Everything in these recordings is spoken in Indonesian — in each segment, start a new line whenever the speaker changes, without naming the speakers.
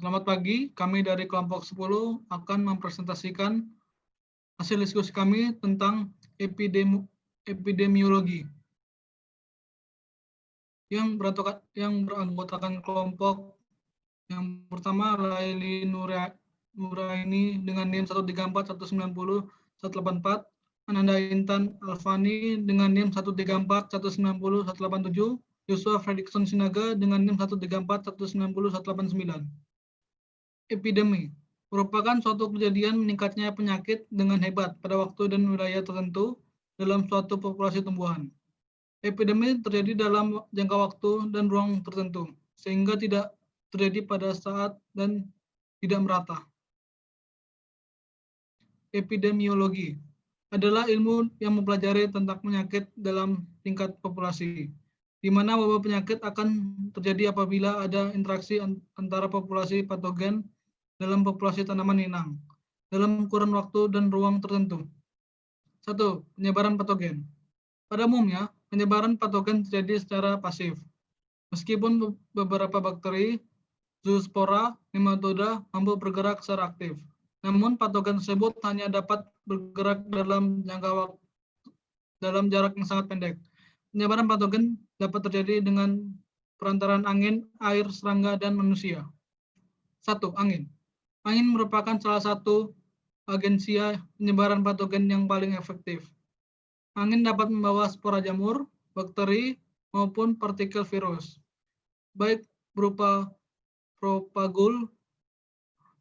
Selamat pagi, kami dari kelompok 10 akan mempresentasikan hasil diskusi kami tentang epidemiologi yang beranggotakan kelompok yang pertama Laili Nuraini dengan NIM 134190184, Ananda Intan Alfani dengan NIM 134190187, Joshua Fredrickson Sinaga dengan NIM 134190189. Epidemi merupakan suatu kejadian meningkatnya penyakit dengan hebat pada waktu dan wilayah tertentu dalam suatu populasi tumbuhan. Epidemi terjadi dalam jangka waktu dan ruang tertentu, sehingga tidak terjadi pada saat dan tidak merata. Epidemiologi adalah ilmu yang mempelajari tentang penyakit dalam tingkat populasi, di mana wabah penyakit akan terjadi apabila ada interaksi antara populasi patogen dalam populasi tanaman inang, dalam kurun waktu dan ruang tertentu. 1. Penyebaran patogen. Pada umumnya, penyebaran patogen terjadi secara pasif. Meskipun beberapa bakteri, zoospora, nematoda mampu bergerak secara aktif. Namun patogen tersebut hanya dapat bergerak dalam jarak yang sangat pendek. Penyebaran patogen dapat terjadi dengan perantaraan angin, air, serangga, dan manusia. 1. Angin. Angin merupakan salah satu agensia penyebaran patogen yang paling efektif. Angin dapat membawa spora jamur, bakteri, maupun partikel virus, baik berupa propagul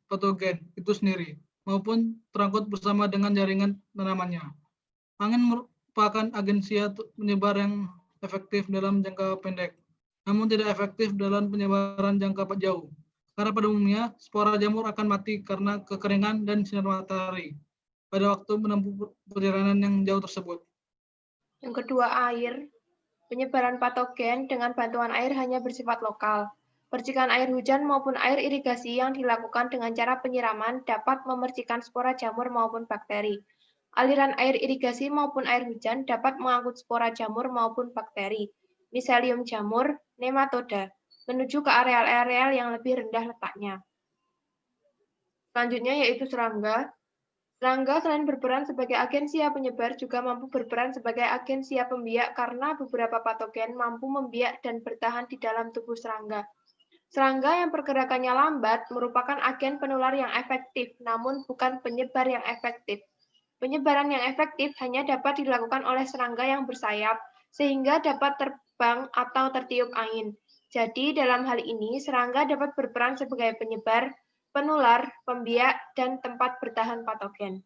patogen itu sendiri, maupun terangkut bersama dengan jaringan tanamannya. Angin merupakan agensia penyebar yang efektif dalam jangka pendek, namun tidak efektif dalam penyebaran jangka jauh. Karena pada umumnya, spora jamur akan mati karena kekeringan dan sinar matahari pada waktu menempuh perjalanan yang jauh tersebut.
Yang kedua, air. Penyebaran patogen dengan bantuan air hanya bersifat lokal. Percikan air hujan maupun air irigasi yang dilakukan dengan cara penyiraman dapat memercikan spora jamur maupun bakteri. Aliran air irigasi maupun air hujan dapat mengangkut spora jamur maupun bakteri, miselium jamur, nematoda, menuju ke areal-areal yang lebih rendah letaknya. Selanjutnya yaitu serangga. Serangga selain berperan sebagai agensia penyebar juga mampu berperan sebagai agensia pembiak karena beberapa patogen mampu membiak dan bertahan di dalam tubuh serangga. Serangga yang pergerakannya lambat merupakan agen penular yang efektif, namun bukan penyebar yang efektif. Penyebaran yang efektif hanya dapat dilakukan oleh serangga yang bersayap, sehingga dapat terbang atau tertiup angin. Jadi, dalam hal ini, serangga dapat berperan sebagai penyebar, penular, pembiak, dan tempat bertahan patogen.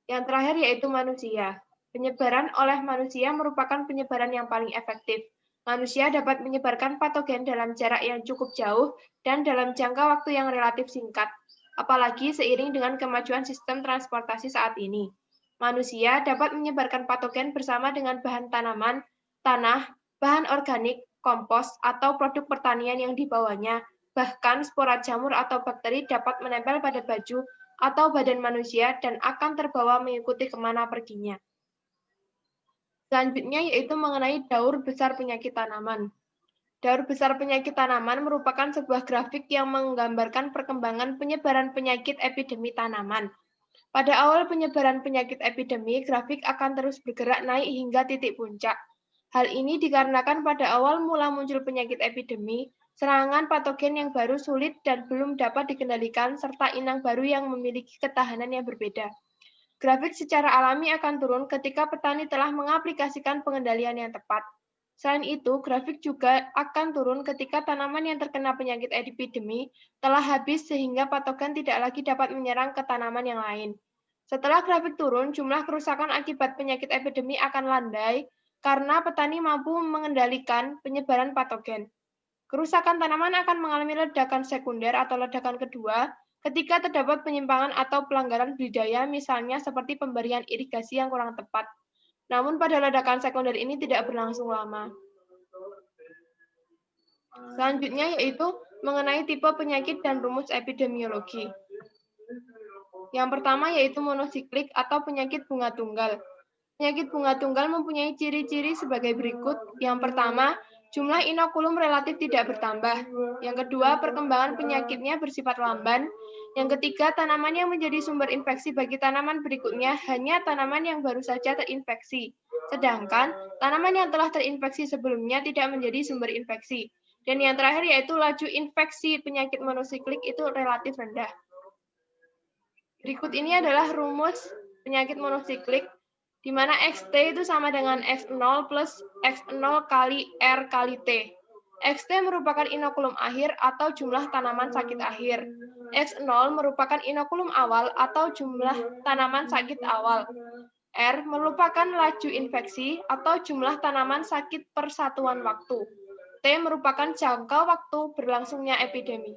Yang terakhir yaitu manusia. Penyebaran oleh manusia merupakan penyebaran yang paling efektif. Manusia dapat menyebarkan patogen dalam jarak yang cukup jauh dan dalam jangka waktu yang relatif singkat, apalagi seiring dengan kemajuan sistem transportasi saat ini. Manusia dapat menyebarkan patogen bersama dengan bahan tanaman, tanah, bahan organik, kompos, atau produk pertanian yang dibawanya. Bahkan spora jamur atau bakteri dapat menempel pada baju atau badan manusia dan akan terbawa mengikuti kemana perginya. Selanjutnya yaitu mengenai daur besar penyakit tanaman. Daur besar penyakit tanaman merupakan sebuah grafik yang menggambarkan perkembangan penyebaran penyakit epidemi tanaman. Pada awal penyebaran penyakit epidemi, grafik akan terus bergerak naik hingga titik puncak. Hal ini dikarenakan pada awal mula muncul penyakit epidemi, serangan patogen yang baru sulit dan belum dapat dikendalikan, serta inang baru yang memiliki ketahanan yang berbeda. Grafik secara alami akan turun ketika petani telah mengaplikasikan pengendalian yang tepat. Selain itu, grafik juga akan turun ketika tanaman yang terkena penyakit epidemi telah habis sehingga patogen tidak lagi dapat menyerang ke tanaman yang lain. Setelah grafik turun, jumlah kerusakan akibat penyakit epidemi akan landai karena petani mampu mengendalikan penyebaran patogen. Kerusakan tanaman akan mengalami ledakan sekunder atau ledakan kedua ketika terdapat penyimpangan atau pelanggaran budidaya, misalnya seperti pemberian irigasi yang kurang tepat. Namun pada ledakan sekunder ini tidak berlangsung lama. Selanjutnya yaitu mengenai tipe penyakit dan rumus epidemiologi. Yang pertama yaitu monosiklik atau penyakit bunga tunggal. Penyakit bunga tunggal mempunyai ciri-ciri sebagai berikut. Yang pertama, Jumlah inokulum relatif tidak bertambah. Yang kedua, perkembangan penyakitnya bersifat lamban. Yang ketiga, tanaman yang menjadi sumber infeksi bagi tanaman berikutnya hanya tanaman yang baru saja terinfeksi. Sedangkan tanaman yang telah terinfeksi sebelumnya tidak menjadi sumber infeksi. Dan yang terakhir yaitu laju infeksi penyakit monosiklik itu relatif rendah. Berikut ini adalah rumus penyakit monosiklik, di mana XT itu sama dengan X0 plus X0 kali R kali T. XT merupakan inokulum akhir atau jumlah tanaman sakit akhir. X0 merupakan inokulum awal atau jumlah tanaman sakit awal. R merupakan laju infeksi atau jumlah tanaman sakit per satuan waktu. T merupakan jangka waktu berlangsungnya epidemi.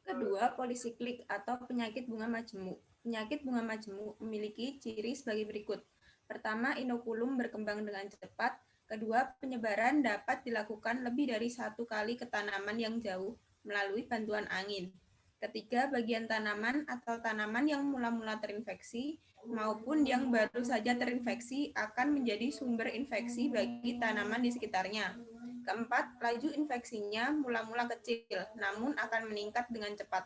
Kedua, polisiklik atau penyakit bunga majemuk. Penyakit bunga majemuk memiliki ciri sebagai berikut. Pertama, inokulum berkembang dengan cepat. Kedua, penyebaran dapat dilakukan lebih dari satu kali ke tanaman yang jauh melalui bantuan angin. Ketiga, bagian tanaman atau tanaman yang mula-mula terinfeksi maupun yang baru saja terinfeksi akan menjadi sumber infeksi bagi tanaman di sekitarnya. Keempat, laju infeksinya mula-mula kecil, namun akan meningkat dengan cepat.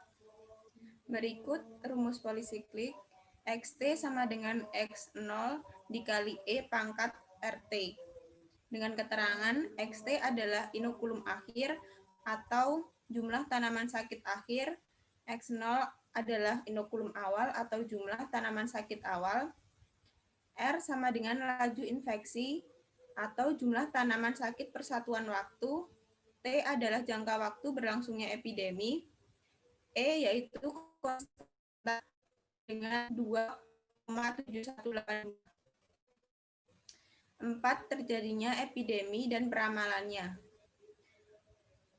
Berikut rumus polisiklik, XT sama dengan X0 dikali E pangkat RT. Dengan keterangan, XT adalah inokulum akhir atau jumlah tanaman sakit akhir, X0 adalah inokulum awal atau jumlah tanaman sakit awal, R sama dengan laju infeksi atau jumlah tanaman sakit per satuan waktu, T adalah jangka waktu berlangsungnya epidemi, E yaitu konstan dengan 2,7182. 4. Terjadinya epidemi dan peramalannya.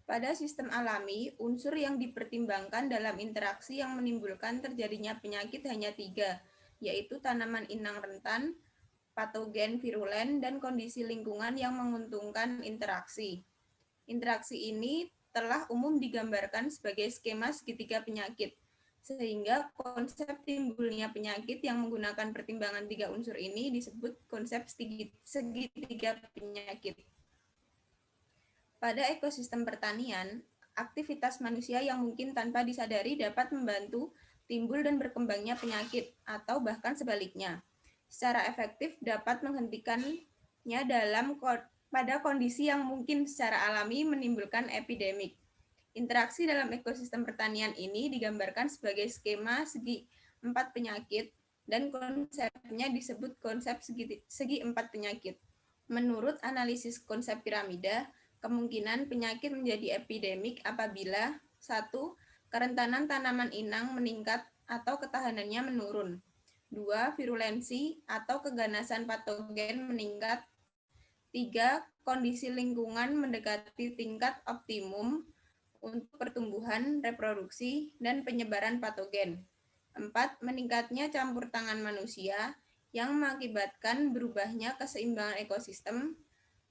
Pada sistem alami, unsur yang dipertimbangkan dalam interaksi yang menimbulkan terjadinya penyakit hanya 3, yaitu tanaman inang rentan, patogen virulen, dan kondisi lingkungan yang menguntungkan interaksi. Interaksi ini telah umum digambarkan sebagai skema segitiga penyakit, sehingga konsep timbulnya penyakit yang menggunakan pertimbangan 3 unsur ini disebut konsep segitiga penyakit. Pada ekosistem pertanian, aktivitas manusia yang mungkin tanpa disadari dapat membantu timbul dan berkembangnya penyakit, atau bahkan sebaliknya. Secara efektif dapat menghentikannya pada kondisi yang mungkin secara alami menimbulkan epidemik. Interaksi dalam ekosistem pertanian ini digambarkan sebagai skema segi 4 penyakit dan konsepnya disebut konsep segi 4 penyakit. Menurut analisis konsep piramida, kemungkinan penyakit menjadi epidemik apabila 1. Kerentanan tanaman inang meningkat atau ketahanannya menurun. 2. Virulensi atau keganasan patogen meningkat. 3. Kondisi lingkungan mendekati tingkat optimum untuk pertumbuhan, reproduksi, dan penyebaran patogen. 4. Meningkatnya campur tangan manusia yang mengakibatkan berubahnya keseimbangan ekosistem.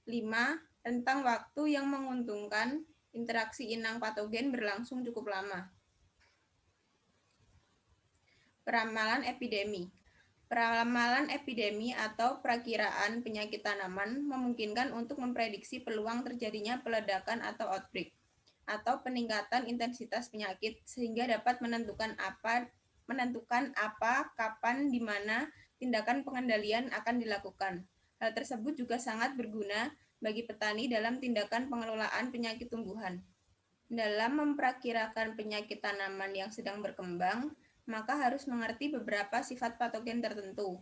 5. Rentang waktu yang menguntungkan interaksi inang patogen berlangsung cukup lama. Peramalan epidemi. Peramalan epidemi atau perakiraan penyakit tanaman memungkinkan untuk memprediksi peluang terjadinya peledakan atau outbreak, atau peningkatan intensitas penyakit, sehingga dapat menentukan apa, kapan, di mana tindakan pengendalian akan dilakukan. Hal tersebut juga sangat berguna bagi petani dalam tindakan pengelolaan penyakit tumbuhan. Dalam memperakirakan penyakit tanaman yang sedang berkembang, maka harus mengerti beberapa sifat patogen tertentu,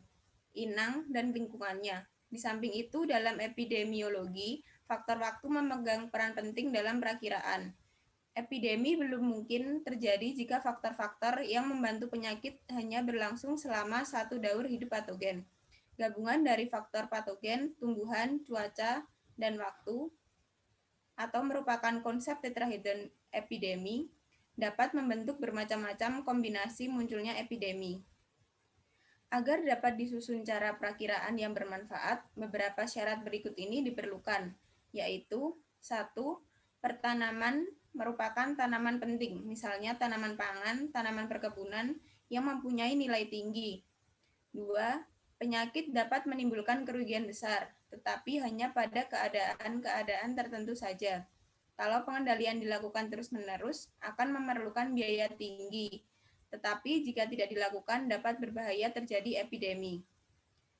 inang, dan lingkungannya. Di samping itu, dalam epidemiologi, faktor waktu memegang peran penting dalam perakiraan. Epidemi belum mungkin terjadi jika faktor-faktor yang membantu penyakit hanya berlangsung selama 1 daur hidup patogen. Gabungan dari faktor patogen, tumbuhan, cuaca, dan waktu, atau merupakan konsep tetrahedron epidemi, dapat membentuk bermacam-macam kombinasi munculnya epidemi. Agar dapat disusun cara perakiraan yang bermanfaat, beberapa syarat berikut ini diperlukan, yaitu 1. Pertanaman merupakan tanaman penting, misalnya tanaman pangan, tanaman perkebunan yang mempunyai nilai tinggi. 2. Penyakit dapat menimbulkan kerugian besar, tetapi hanya pada keadaan-keadaan tertentu saja. Kalau pengendalian dilakukan terus-menerus, akan memerlukan biaya tinggi, tetapi jika tidak dilakukan dapat berbahaya terjadi epidemi.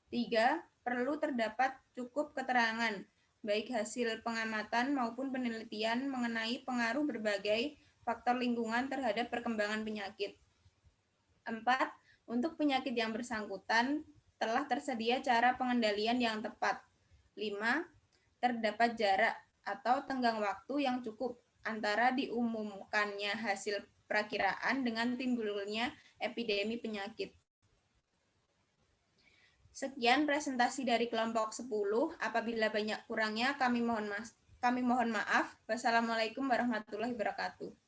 3. Perlu terdapat cukup keterangan, baik hasil pengamatan maupun penelitian mengenai pengaruh berbagai faktor lingkungan terhadap perkembangan penyakit. 4. Untuk penyakit yang bersangkutan, telah tersedia cara pengendalian yang tepat. 5. Terdapat jarak atau tenggang waktu yang cukup antara diumumkannya hasil perakiraan dengan timbulnya epidemi penyakit. Sekian presentasi dari kelompok 10. Apabila banyak kurangnya kami mohon maaf. Wassalamualaikum warahmatullahi wabarakatuh.